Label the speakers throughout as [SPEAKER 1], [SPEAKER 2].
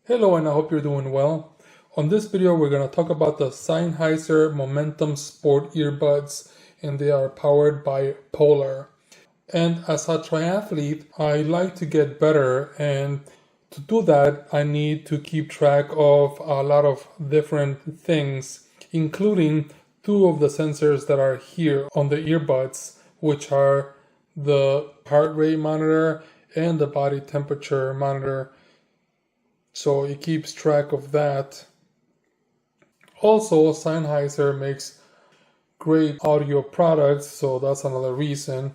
[SPEAKER 1] Hello, and I hope you're doing well. On this video, we're going to talk about the Sennheiser Momentum Sport Earbuds, and they are powered by Polar. And as a triathlete, I like to get better, and to do that, I need to keep track of a lot of different things, including two of the sensors that are here on the earbuds, which are the heart rate monitor and the body temperature monitor. So it keeps track of that. Also, Sennheiser makes great audio products, so that's another reason.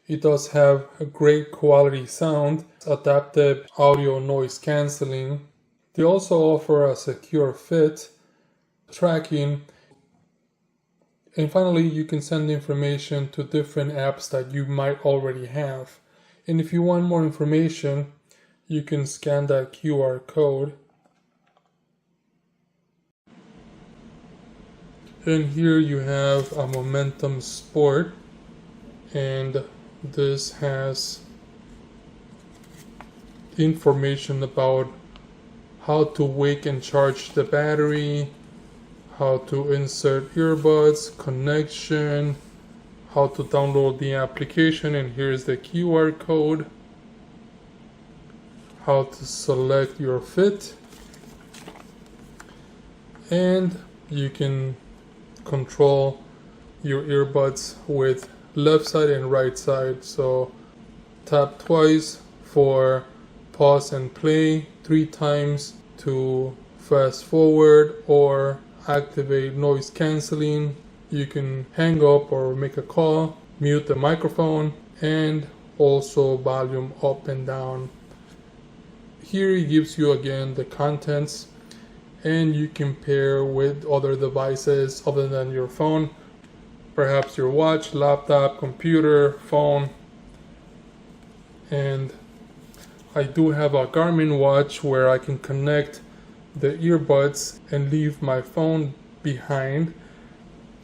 [SPEAKER 1] It does have a great quality sound, adaptive audio noise cancelling. They also offer a secure fit, tracking, and finally you can send information to different apps that you might already have. And if you want more information, you can scan that QR code. And here you have a Momentum Sport, and this has information about how to wake and charge the battery, how to insert earbuds, connection, how to download the application, and here's the QR code, how to select your fit, and you can control your earbuds with left side and right side. So tap twice for pause and play, 3 times to fast forward or activate noise cancelling. You can hang up or make a call, mute the microphone, and also volume up and down. Here it gives you again the contents, and you can pair with other devices other than your phone, perhaps your watch, laptop, computer, phone. And I do have a Garmin watch where I can connect the earbuds and leave my phone behind,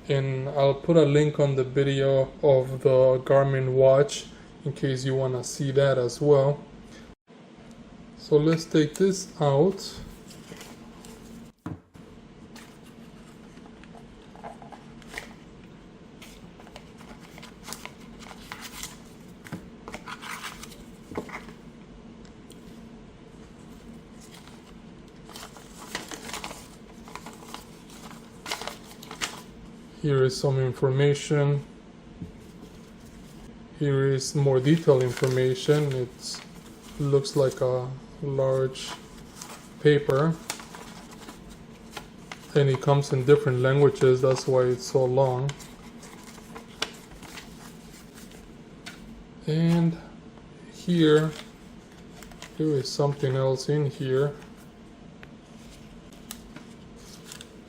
[SPEAKER 1] and I'll put a link on the video of the Garmin watch in case you want to see that as well. So let's take this out. Here is some information. Here is more detailed information. It looks like a large paper, and it comes in different languages, that's why it's so long. And here is something else in here.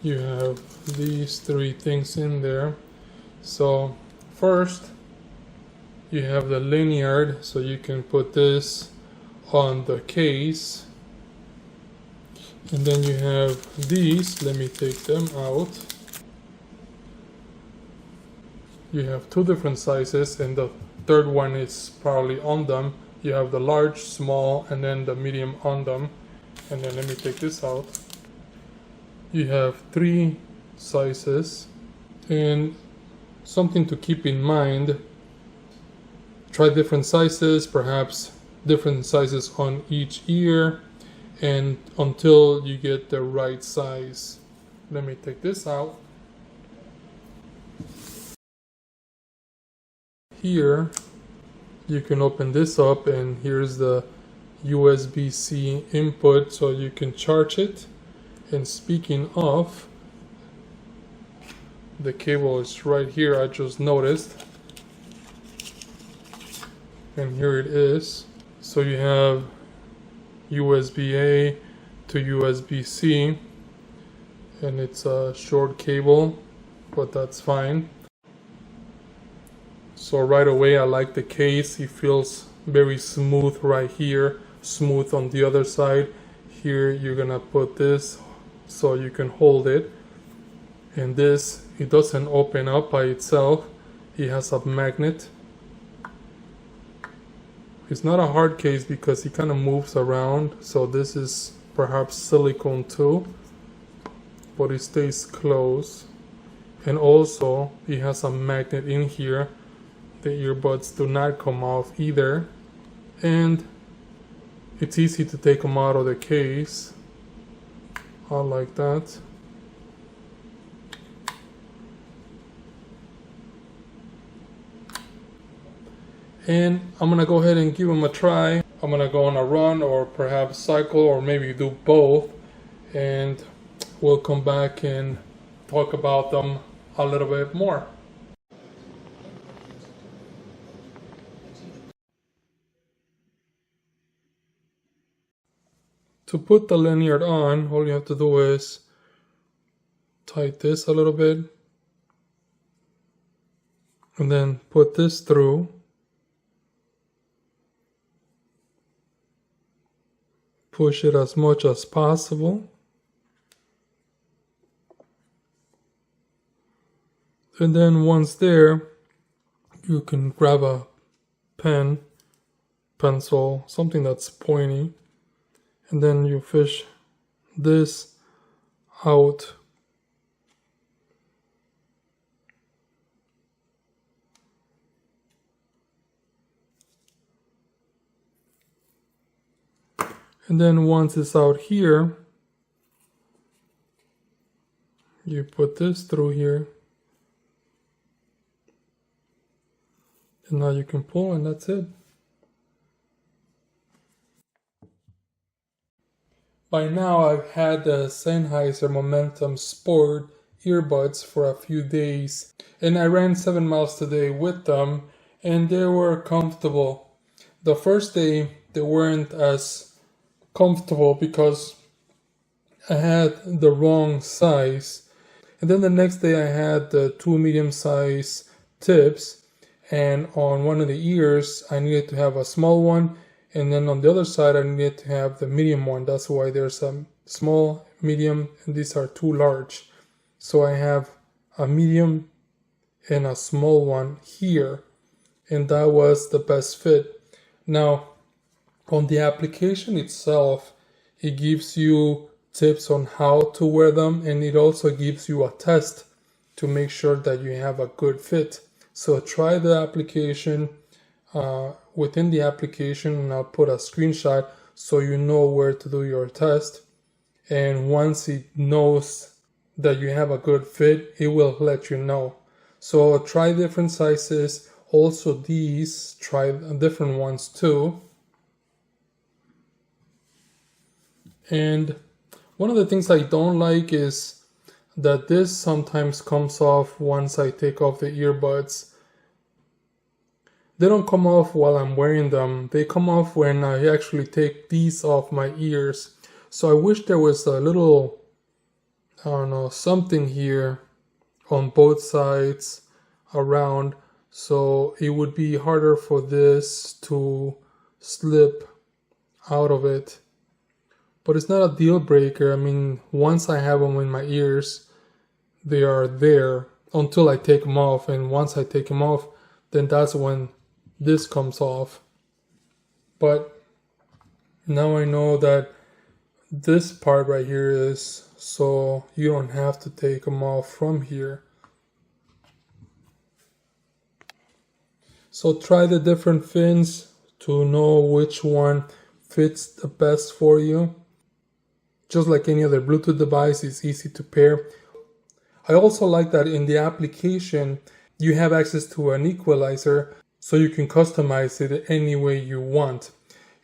[SPEAKER 1] You have these 3 things in there. So first you have the Lanyard, so you can put this on the case, and then you have these. Let me take them out. You have 2 different sizes, and the third one is probably on them. You have the large, small, and then the medium on them. And then let me take this out. You have 3 sizes, and something to keep in mind: try different sizes, perhaps different sizes on each ear, and until you get the right size. Let me take this out. Here you can open this up, and here's the USB-C input, so you can charge it. And speaking of, the cable is right here, I just noticed, and here it is. So you have USB-A to USB-C, and it's a short cable, but that's fine. So right away I like the case. It feels very smooth right here, smooth on the other side. Here you're gonna put this so you can hold it, and this, it doesn't open up by itself. It has a magnet. It's not a hard case because it kind of moves around, so this is perhaps silicone too, but it stays closed. And also it has a magnet in here. The earbuds do not come off either, and it's easy to take them out of the case. I like that. And I'm gonna go ahead and give them a try. I'm gonna go on a run or perhaps cycle or maybe do both, and we'll come back and talk about them a little bit more. To put the Lanyard on, all you have to do is tighten this a little bit and then put this through. Push it as much as possible. And then once there, you can grab a pen, pencil, something that's pointy, and then you fish this out. And then once it's out here, you put this through here. And now you can pull, and that's it. By now I've had the Sennheiser Momentum Sport Earbuds for a few days, and I ran 7 miles today with them, and they were comfortable. The first day they weren't as comfortable because I had the wrong size, and then the next day I had the 2 medium-size tips, and on one of the ears I needed to have a small one, and then on the other side I needed to have the medium one. That's why there's a small, medium, and these are 2 large. So I have a medium and a small one here, and that was the best fit. Now on the application itself, it gives you tips on how to wear them, and it also gives you a test to make sure that you have a good fit. So try the application. Within the application, and I'll put a screenshot so you know where to do your test. And once it knows that you have a good fit, it will let you know. So try different sizes. Also these, try different ones too. And one of the things I don't like is that this sometimes comes off once I take off the earbuds. They don't come off while I'm wearing them. They come off when I actually take these off my ears. So I wish there was a little, I don't know, something here on both sides around, so it would be harder for this to slip out of it. But it's not a deal breaker. I mean, once I have them in my ears, they are there until I take them off. And once I take them off, then that's when this comes off. But now I know that this part right here is, so you don't have to take them off from here. So try the different fins to know which one fits the best for you. Just like any other Bluetooth device, it's easy to pair. I also like that in the application you have access to an equalizer, so you can customize it any way you want.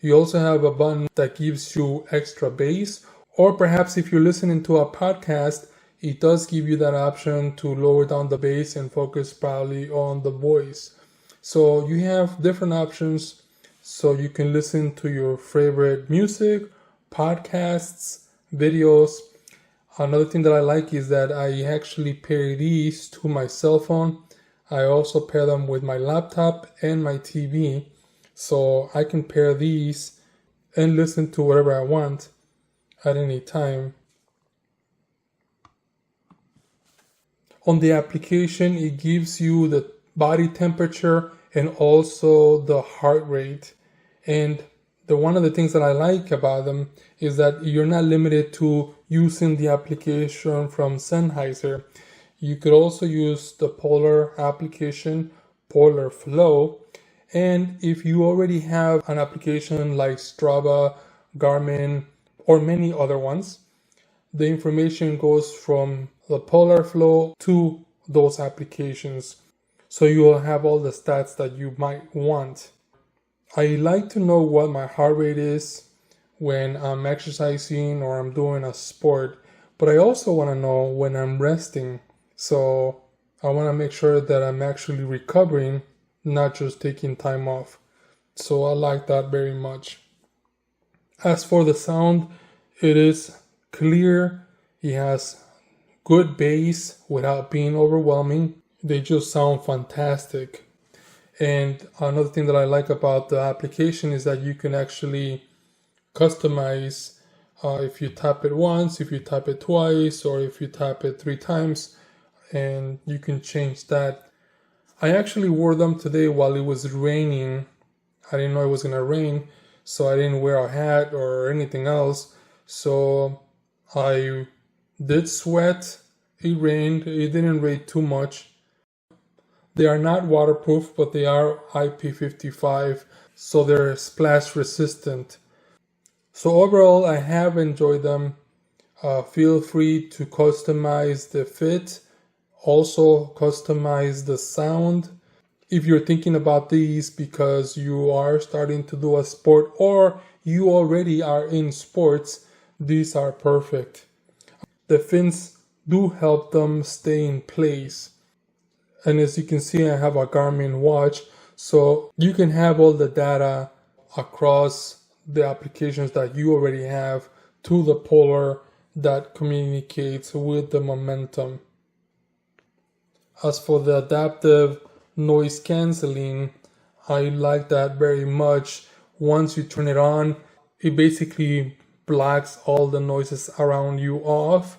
[SPEAKER 1] You also have a button that gives you extra bass, or perhaps if you're listening to a podcast, it does give you that option to lower down the bass and focus probably on the voice. So you have different options so you can listen to your favorite music, podcasts, videos. Another thing that I like is that I actually pair these to my cell phone. I also pair them with my laptop and my TV, so I can pair these and listen to whatever I want at any time. On the application, it gives you the body temperature and also the heart rate, and One of the things that I like about them is that you're not limited to using the application from Sennheiser. You could also use the Polar application, Polar Flow. And if you already have an application like Strava, Garmin, or many other ones, the information goes from the Polar Flow to those applications. So you will have all the stats that you might want. I like to know what my heart rate is when I'm exercising or I'm doing a sport, but I also want to know when I'm resting. So I want to make sure that I'm actually recovering, not just taking time off. So I like that very much. As for the sound, it is clear. It has good bass without being overwhelming. They just sound fantastic. And another thing that I like about the application is that you can actually customize if you tap it once, if you tap it twice, or if you tap it 3 times, and you can change that. I actually wore them today while it was raining. I didn't know it was going to rain, so I didn't wear a hat or anything else. So I did sweat. It rained. It didn't rain too much. They are not waterproof, but they are IP55, so they're splash resistant. So overall, I have enjoyed them. Feel free to customize the fit, also customize the sound. If you're thinking about these because you are starting to do a sport or you already are in sports, these are perfect. The fins do help them stay in place. And as you can see, I have a Garmin watch, so you can have all the data across the applications that you already have to the Polar that communicates with the Momentum. As for the adaptive noise cancelling, I like that very much. Once you turn it on, it basically blocks all the noises around you off.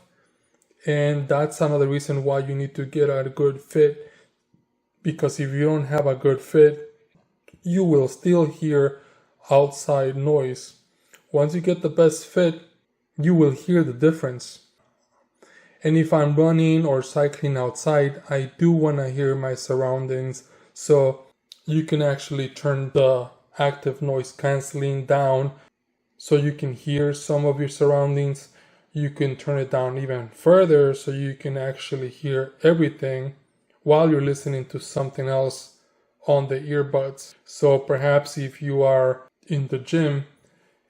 [SPEAKER 1] And that's another reason why you need to get a good fit. Because if you don't have a good fit, you will still hear outside noise. Once you get the best fit, you will hear the difference. And if I'm running or cycling outside, I do want to hear my surroundings. So you can actually turn the active noise cancelling down so you can hear some of your surroundings. You can turn it down even further so you can actually hear everything while you're listening to something else on the earbuds. So perhaps if you are in the gym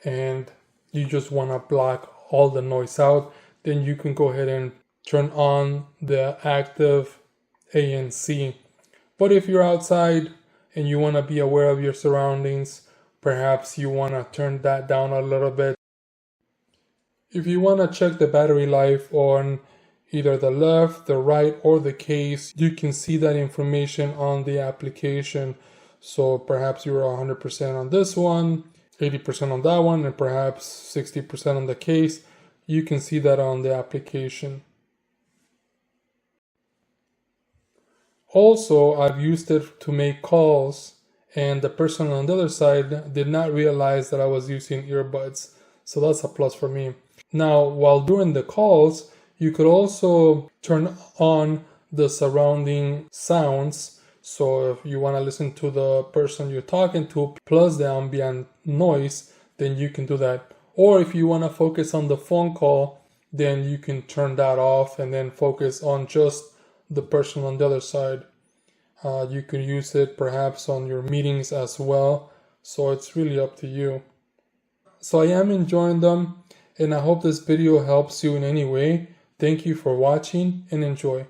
[SPEAKER 1] and you just want to block all the noise out, then you can go ahead and turn on the active ANC. But if you're outside and you want to be aware of your surroundings, perhaps you want to turn that down a little bit. If you want to check the battery life on either the left, the right, or the case, you can see that information on the application. So perhaps you're 100% on this one, 80% on that one, and perhaps 60% on the case. You can see that on the application. Also, I've used it to make calls, and the person on the other side did not realize that I was using earbuds. So that's a plus for me. Now, while doing the calls, you could also turn on the surrounding sounds. So if you want to listen to the person you're talking to plus the ambient noise, then you can do that. Or if you want to focus on the phone call, then you can turn that off and then focus on just the person on the other side. You can use it perhaps on your meetings as well. So it's really up to you. So I am enjoying them, and I hope this video helps you in any way. Thank you for watching and enjoy.